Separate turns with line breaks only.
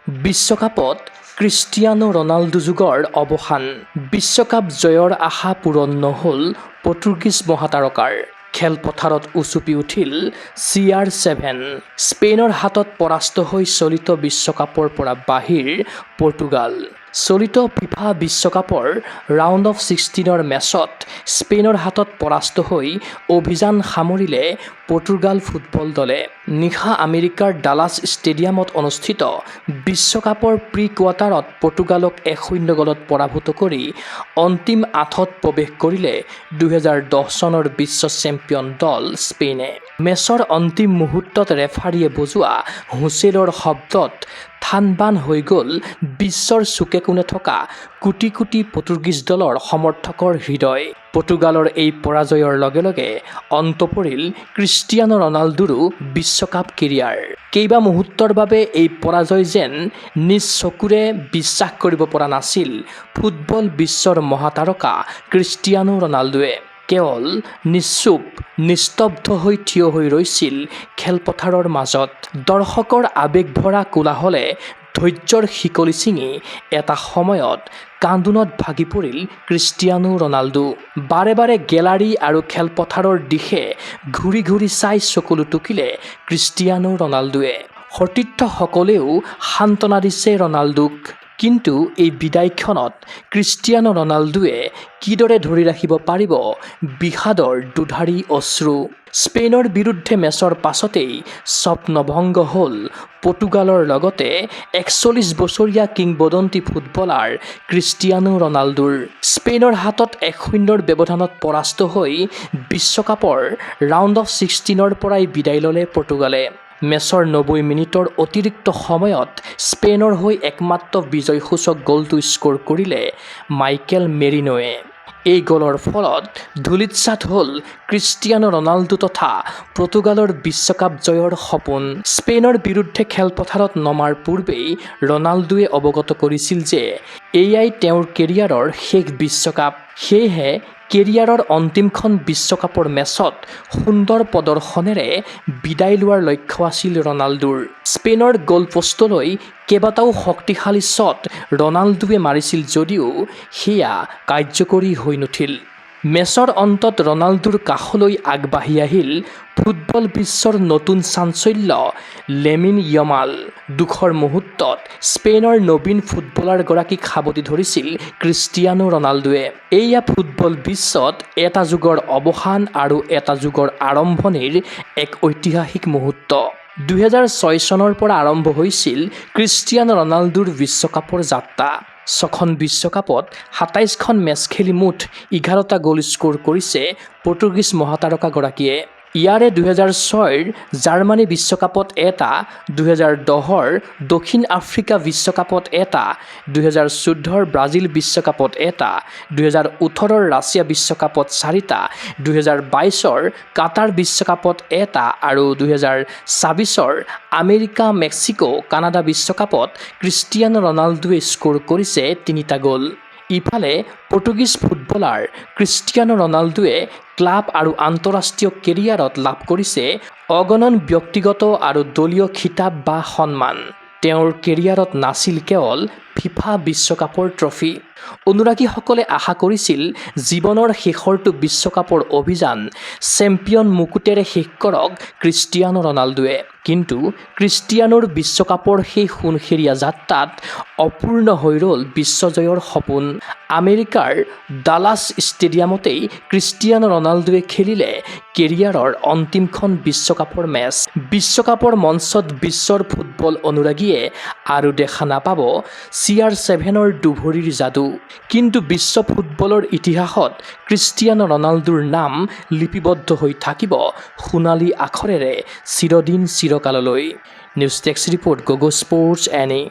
বিশ্বকাপত Cristiano Ronaldo যুগৰ অৱসান। বিশ্বকাপ জয়ৰ আশা পূৰণ নহ'ল পৰ্তুগীজ মহাতাৰকাৰ। খেলপথাৰত উচুপি উঠিল CR7। স্পেইনৰ হাতত পৰাস্ত হৈ চলিত বিশ্বকাপৰ পৰা বাহিৰ পৰ্তুগাল। চলিত ফিফা বিশ্বকাপৰ ৰাউণ্ড অফ 16ৰ মেচত স্পেইনৰ হাতত পৰাস্ত হৈ অভিযান সামৰিলে পৰ্তুগাল ফুটবল দলে। নিশা আমেৰিকাৰ ডালাছ ষ্টেডিয়ামত অনুষ্ঠিত বিশ্বকাপৰ প্ৰি কোৱাৰ্টাৰত পৰ্তুগালক 1-0 গলত পৰাভূত কৰি অন্তিম 8ত প্ৰৱেশ কৰিলে 2010 চনৰ বিশ্ব চেম্পিয়ন দল স্পেইনে। মেচৰ অন্তিম মুহূৰ্তত ৰেফাৰীয়ে বজোৱা হুঁচেলৰ শব্দত থান-বান হৈ গ'ল বিশ্বৰ চুকে কোণে থকা কোটি কোটি পৰ্তুগীজ দলৰ সমৰ্থকৰ হৃদয়। পৰ্তুগালৰ এই পৰাজয়ৰ লগে লগে অন্ত পৰিল ক্ৰিষ্টিয়ানো ৰনাল্ডোৰো বিশ্বকাপ কেৰিয়াৰ। কেইবা মুহূৰ্তৰ বাবে এই পৰাজয় যেন নিজ চকুৰে বিশ্বাস কৰিব পৰা নাছিল ফুটবল বিশ্বৰ মহাতাৰকা ক্ৰিষ্টিয়ানো ৰনাল্ডোৱে। কেৱল নিশ্চুপ নিস্তব্ধ হৈ থিয় হৈ ৰৈছিল খেলপথাৰৰ মাজত। দৰ্শকৰ আৱেগভৰা কোলাহলে ধৈৰ্যৰ শিকলি ছিঙি এটা সময়ত কান্দোনত ভাগি পৰিল ক্ৰিষ্টিয়ানো ৰনাল্ডো। বাৰে বাৰে গেলাৰী আৰু খেলপথাৰৰ দিশে ঘূৰি ঘূৰি চাই চকুলো টুকিলে ক্ৰিষ্টিয়ানো ৰনাল্ডোৱে। সতীৰ্থসকলেও সান্তনা দিছে ৰনাল্ডোক। কিন্তু এই বিদায়ক্ষণত ক্ৰিষ্টিয়ানো ৰনাল্ডোৱে কিদৰে ধৰি ৰাখিব পাৰিব বিষাদৰ দুধাৰি অশ্ৰু। স্পেইনৰ বিৰুদ্ধে মেচৰ পাছতেই স্বপ্নভংগ হ'ল পৰ্তুগালৰ লগতে 41 বছৰীয়া কিংবদন্তি ফুটবলাৰ ক্ৰিষ্টিয়ানো ৰনাল্ডোৰ। স্পেইনৰ হাতত 1-0 ব্যৱধানত পৰাস্ত হৈ বিশ্বকাপৰ ৰাউণ্ড অফ 16ৰ পৰাই বিদায় ল'লে পৰ্তুগালে। মেচৰ 90 মিনিটৰ অতিৰিক্ত সময়ত স্পেইনৰ হৈ একমাত্ৰ বিজয়সূচক গ'লটো স্ক'ৰ কৰিলে মাইকেল মেৰিনোৱে। এই গ'লৰ ফলত ধূলিতচাত হ'ল ক্ৰিষ্টিয়ানো ৰনাল্ডো তথা পৰ্তুগালৰ বিশ্বকাপ জয়ৰ সপোন। স্পেইনৰ বিৰুদ্ধে খেলপথাৰত নমাৰ পূৰ্বেই ৰনাল্ডোৱে অৱগত কৰিছিল যে এয়াই তেওঁৰ কেৰিয়াৰৰ শেষ বিশ্বকাপ। সেয়েহে কেৰিয়াৰৰ অন্তিমখন বিশ্বকাপৰ মেচত সুন্দৰ প্ৰদৰ্শনেৰে বিদায় লোৱাৰ লক্ষ্য আছিল ৰনাল্ডোৰ। স্পেইনৰ গ'লপষ্টলৈ কেইবাটাও শক্তিশালী শ্বট ৰনাল্ডোৱে মাৰিছিল যদিও সেয়া কাৰ্যকৰী হৈ নুঠিল। মেচৰ অন্তত ৰনাল্ডোৰ কাষলৈ আগবাঢ়ি আহিল ফুটবল বিশ্বৰ নতুন চাঞ্চল্য লেমিন য়ামাল। দুখৰ মুহূৰ্তত স্পেইনৰ নবীন ফুটবলাৰগৰাকীক সাবটি ধৰিছিল ক্ৰিষ্টিয়ানো ৰনাল্ডোৱে। এয়া ফুটবল বিশ্বত এটা যুগৰ অৱসান আৰু এটা যুগৰ আৰম্ভণিৰ এক ঐতিহাসিক মুহূৰ্ত। 2006 চনৰ পৰা আৰম্ভ হৈছিল ক্ৰিষ্টিয়ানো ৰনাল্ডোৰ বিশ্বকাপৰ যাত্ৰা। 6খন বিশ্বকাপত 27খন মেচ খেলি মুঠ 11টা গ'ল স্ক'ৰ কৰিছে পৰ্তুগীজ মহাতাৰকাগৰাকীয়ে। ইয়াৰে 2006ৰ জাৰ্মানী বিশ্বকাপত এটা, 2010ৰ দক্ষিণ আফ্ৰিকা বিশ্বকাপত এটা, 2014ৰ ব্ৰাজিল বিশ্বকাপত এটা, 2018ৰ ৰাছিয়া বিশ্বকাপত 4টা, 2022ৰ কাটাৰ বিশ্বকাপত এটা আৰু 2026ৰ আমেৰিকা মেক্সিকো কানাডা বিশ্বকাপত ক্ৰিষ্টিয়ানো ৰনাল্ডোৱে স্ক'ৰ কৰিছে 3টা গ'ল। ইফালে পৰ্তুগীজ ফুটবলাৰ ক্ৰিষ্টিয়ানো ৰনাল্ডোৱে ক্লাব আৰু আন্তঃৰাষ্ট্ৰীয় কেৰিয়াৰত লাভ কৰিছে অগণন ব্যক্তিগত আৰু দলীয় খিতাপ বা সন্মান। তেওঁৰ কেৰিয়াৰত নাছিল কেৱল ফিফা বিশ্বকাপৰ ট্ৰফি। অনুৰাগীসকলে আশা কৰিছিল জীৱনৰ শেষৰটো বিশ্বকাপৰ অভিযান চেম্পিয়ন মুকুটেৰে শেষ কৰক ক্ৰিষ্টিয়ানো ৰনাল্ডোৱে। কিন্তু ক্ৰিষ্টিয়ানোৰ বিশ্বকাপৰ সেই সোণসেৰীয়া যাত্ৰাত অপূৰ্ণ হৈ ৰ'ল বিশ্বজয়ৰ সপোন। আমেৰিকাৰ ডালাছ ষ্টেডিয়ামতেই ক্ৰিষ্টিয়ানো ৰনাল্ডোৱে খেলিলে কেৰিয়াৰৰ অন্তিমখন বিশ্বকাপৰ মেচ। বিশ্বকাপৰ মঞ্চত বিশ্বৰ ফুটবল অনুৰাগীয়ে আৰু দেখা নাপাব CR7ৰ দুভৰিৰ যাদু। কিন্তু বিশ্ব ফুটবলৰ ইতিহাসত ক্ৰিষ্টিয়ানো ৰনাল্ডোৰ নাম লিপিবদ্ধ হৈ থাকিব সোণালী আখৰেৰে চিৰদিন চিৰকাললৈ। নিউজ ডেস্ক ৰিপৰ্ট, গগো স্পৰ্টছ এনি।